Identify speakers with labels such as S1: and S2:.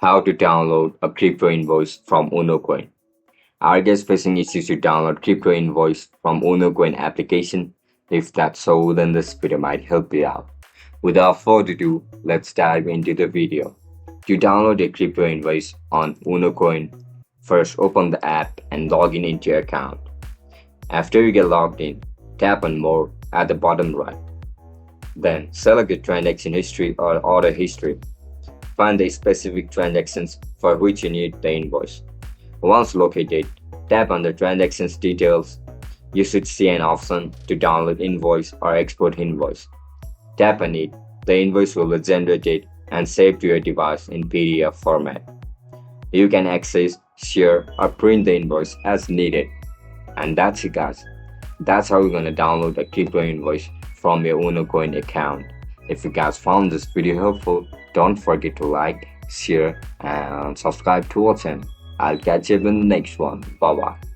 S1: How to download a crypto invoice from Unocoin. Are you guys facing issues to download crypto invoice from Unocoin application? If that's so, then this video might help you out. Without further ado, let's dive into the video. To download a crypto invoice on Unocoin, first open the app and log in into your account. After you get logged in, tap on More at the bottom right. Then select the transaction history or order history. Find the specific transactions for which you need the invoice. Once located, tap on the transactions details. You should see an option to download invoice or export invoice. Tap on it. The invoice will be generated and saved to your device in PDF format. You can access, share, or print the invoice as needed. And that's it, guys. That's how you're gonna download a crypto invoice from your Unocoin account. If you guys found this video helpful, don't forget to like, share, and subscribe to our channel. I'll catch you in the next one. Bye bye.